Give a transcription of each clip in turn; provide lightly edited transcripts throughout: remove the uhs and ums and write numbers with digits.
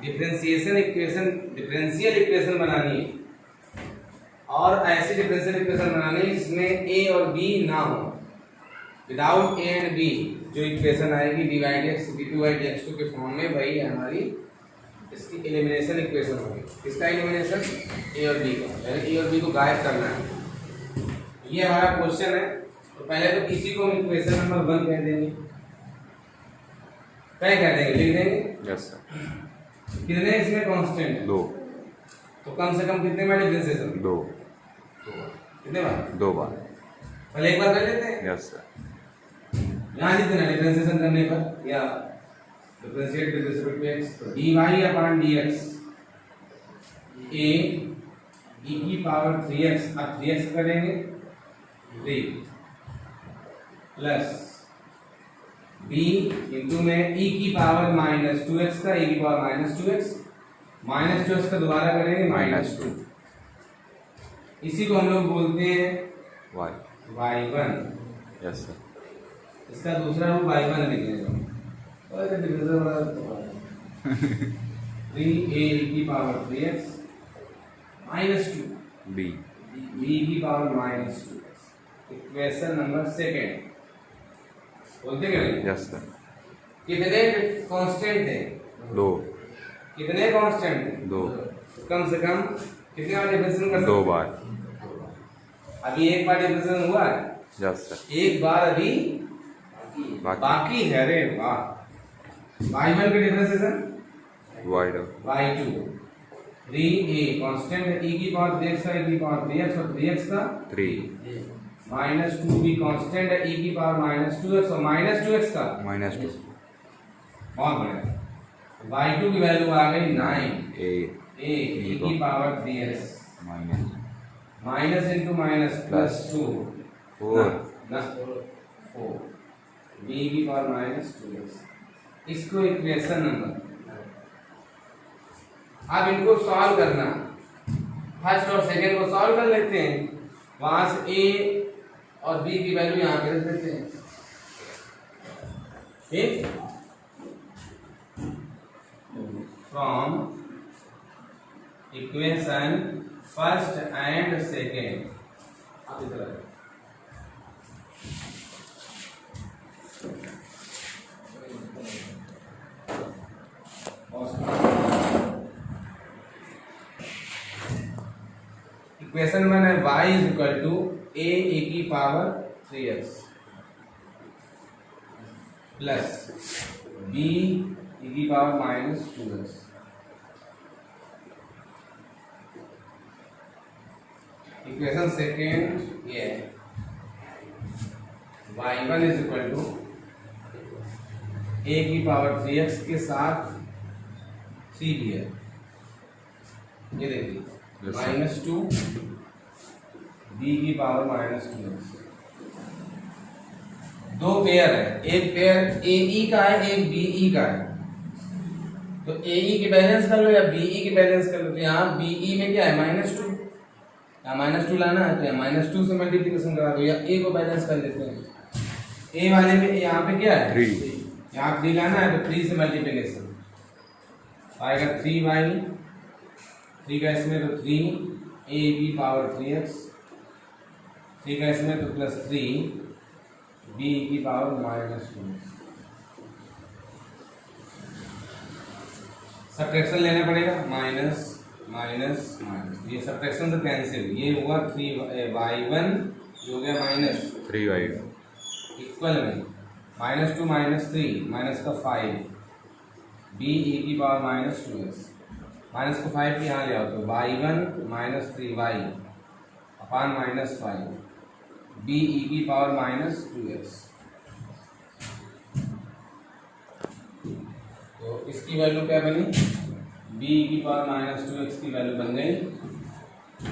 Differential equation बनानी है और ऐसी डिफरेंशियल इक्वेशन बनानी है जिसमें ए और बी ना हो। विदाउट ए एंड बी जो इक्वेशन आएगी dy/dx dy/dx2 के फॉर्म में, वही हमारी इसकी एलिमिनेशन इक्वेशन होगी। किसका एलिमिनेशन? ए और बी का, यानी ए और बी को गायब करना है। ये हमारा क्वेश्चन है। तो पहले तो इसी को हम इक्वेशन नंबर 1 कह देंगे। क्या कह देंगे? लिख देंगे। Yes sir. कितने इसमें कांस्टेंट है? 2। तो कम से कम कितने बार डिफरेंशिएशन? 2। कितने बार? 2 बार। पहले एक बार कर लेते हैं। Yes sir. यहाँ जितना डिफरेंशिएशन करने पर या differentiate with respect to x, तो dy/dx a e की पावर 3x, अब 3x करेंगे 3 प्लस b इंटू में e की पावर -2x का, e की पावर -2x का दोबारा करेंगे -2। इसी को हम लोग बोलते हैं y। y1। Yes sir. इसका दूसरा रूप y1 लिखेंगे। और डिवीजन वाला 3a की पावर 3x -2 b की पावर -2x। इक्वेशन नंबर 2 बोलते क्या? Yes sir. कितने कांस्टेंट थे? 2। कितने कांस्टेंट थे? 2। कम से कम कितने बार डिफरेंशिएशन कर सकते? 2 बार। अभी एक बार डिफरेंशिएशन हुआ है। Yes sir. एक बार अभी बाकी है। अरे वाह! y1 का differentiation y2 y2 3a constant है, e की पावर 3x का, e की पावर 3x और 3x का 3 -2 भी कांस्टेंट है, e की पावर -2x और -2x का -2 बहुत बढ़िया। y2 की वैल्यू आ गई 9 a e की power 3x minus into minus plus 2 4 4 b की पावर -2x। इसको इक्वेशन नंबर, अब इनको सॉल्व करना, फर्स्ट और सेकंड को सॉल्व कर लेते हैं। वहां से a और b की वैल्यू यहां पे रख देते हैं। ठीक, from equation first and second, आप इधर इक्वेशन वन है y equal to a e की power 3x plus b e की पावर -2x। इक्वेशन सेकेंड ये है y1 is equal to a की पावर 3x के साथ c भी है। ये देखिए -2 b की पावर -2x। दो पेयर है, एक पेयर AE का है, एक BE का है। तो AE की बैलेंस कर लो या BE की बैलेंस कर लो। तो यहाँ BE में क्या है? -2, यहाँ -2 लाना है तो यहाँ -2 से मल्टीप्लिकेशन करा दो या A को बैलेंस कर लेते हैं। A वाले में यहाँ पे क्या है? 3। यहाँ 3 लाना है तो 3 से मल्टीप्लिकेशन आएगा 3y, 3 का इसमें तो 3 a की पावर 3x, 3 का इसमें तो प्लस 3 b की पावर -2। सब्ट्रैक्शन लेना पड़ेगा, माइनस माइनस माइनस, ये सब्ट्रैक्शन से कैंसिल, ये हुआ 3y1 जो हो गया -3y2 इक्वल में -2 -3 माइनस का 5 b e की पावर -2x, माइनस को 5 के यहाँ ले आओ तो y1 -3y अपान -5 b e की पावर -2x। तो इसकी वैल्यू क्या बनी? b e की पावर -2x की वैल्यू बन गई।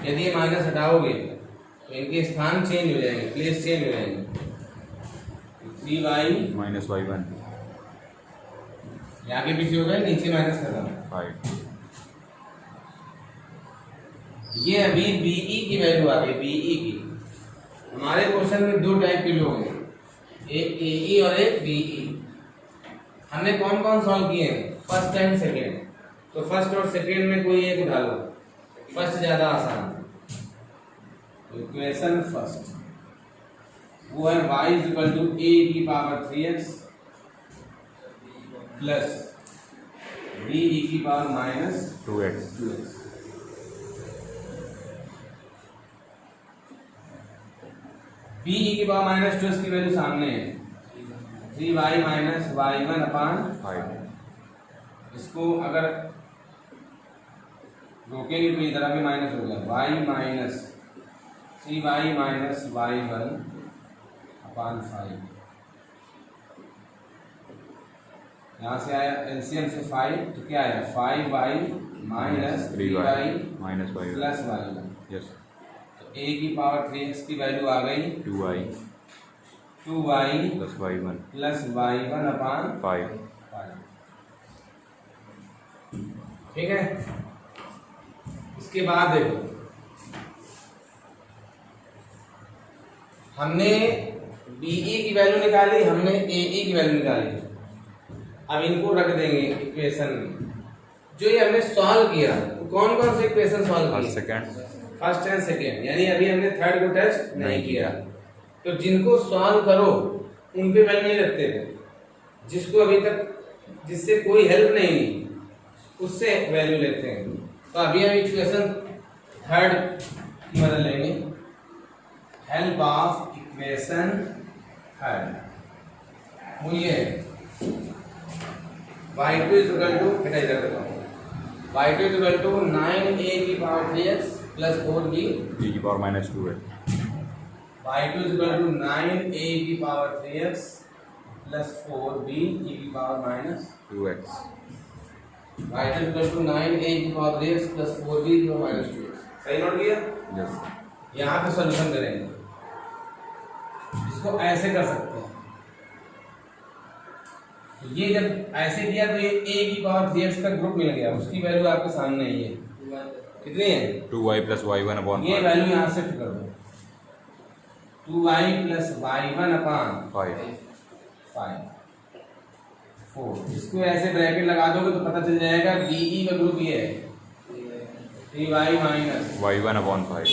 यदि ये माइनस हटाओगे तो इनके स्थान चेंज हो जाएंगे, प्लेस चेंज हो जाएंगे। 3y -y1 आगे पीछे हो गए, नीचे माइनस कर दो 5। ये अभी BE की वैल्यू आ गई। BE की हमारे क्वेश्चन में दो टाइप के लोग हैं, एक AE और एक BE। हमने कौन कौन सॉल्व किए हैं? First and second. तो फर्स्ट और सेकेंड में कोई एक उठा लो, फर्स्ट ज्यादा आसान। इक्वेशन फर्स्ट वो है y is equal to a की power 3x plus b e की power minus 2x 2x। b e की पावर माइनस 2x की वैल्यू सामने है, 3y माइनस y1 अपान 5 इसको अगर रोकेंगे तो इधर आगे माइनस हो गया, y minus 3y minus y1 अपान 5। यहाँ से आया एलसीएम से 5 तो क्या आया 5y minus 3y minus y plus y1। Yes तो a की पावर 3x की वैल्यू आ गई 2y 2y plus y1 plus y1 अपान 5 5। ठीक है, इसके बाद देखो हमने BE की वैल्यू निकाली, हमने AE की वैल्यू निकाली। अब इनको रख देंगे इक्वेशन में, जो ये हमने सॉल्व किया तो कौन कौन से इक्वेशन सॉल्व किए, सेकंड फर्स्ट एंड सेकेंड, यानी अभी हमने थर्ड को टच नहीं किया। तो जिनको सॉल्व करो उन पे वैल्यू नहीं रखते थे, जिसको अभी तक जिससे कोई हेल्प नहीं ली उससे वैल्यू लेते हैं। तो अभी हम इक्वेशन थर्ड की मदद लेंगे, हेल्प ऑफ इक्वेशन थर्ड। वो ये है y2 इज इक्वल टू, बेटा इधर लगाओ, y2 is equal to 9a की power 3x plus 4b e की power minus 2x y2 is equal to 9a की power 3x plus 4b e की power minus 2x y2 is equal to 9a की power 3x plus 4b की power minus 2x। सही note किया? Yes यहाँ पे solution करेंगे, इसको ऐसे कर सकते हैं। तो ये जब ऐसे किया तो ये a की पावर 3x का ग्रुप मिल गया, उसकी वैल्यू आपके सामने ही है, कितनी है 2y प्लस y1 अपॉन ये वैल्यू यहाँ शिफ्ट कर दो, 2y प्लस y1 अपान 5 4। इसको ऐसे ब्रैकेट लगा दोगे तो पता चल जाएगा BE का ग्रुप ये है 3y minus y1 upon 5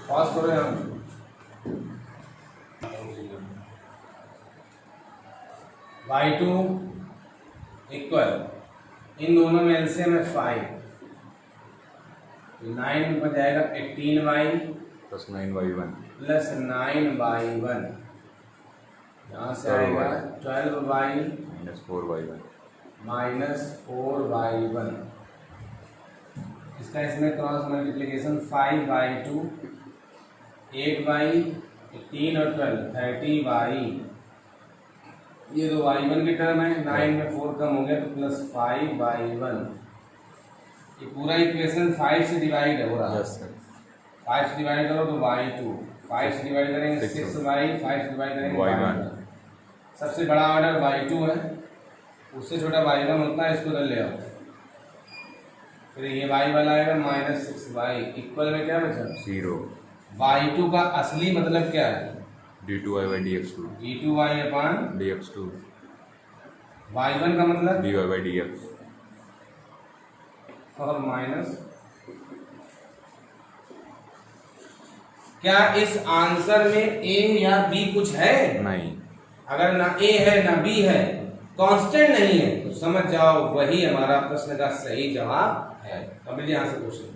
pause करो यहाँ y2 इक्वल इन दोनों में एलसीएम है 5 तो 9 ऊपर जाएगा 18y plus 9y1 plus 9y1, यहाँ से आएगा 12y minus 4y1 minus 4y1। इसका इसमें क्रॉस मल्टीप्लिकेशन 5y2 8y 18 और 12 30y, ये दो y1 की टर्म है, 9 में 4 कम हो गया तो प्लस 5y1। ये पूरा इक्वेशन 5 से डिवाइड हो रहा है, यस सर 5 से डिवाइड करो तो y2, 5 से डिवाइड करेंगे 6y, 5 से डिवाइड करेंगे y1। सबसे बड़ा ऑर्डर y2 है, उससे छोटा y1 होता है, इसको इधर ले आओ। फिर ये y वाला आएगा माइनस 6y इक्वल में क्या बचा 0 y2 का असली मतलब क्या है d2y by dx2 d2y upon dx2 y1 का मतलब dy by dx और माइनस। क्या इस आंसर में a या b कुछ है? नहीं अगर ना a है ना b है, कांस्टेंट नहीं है, तो समझ जाओ वही हमारा प्रश्न का सही जवाब है। अब यहाँ से क्वेश्चन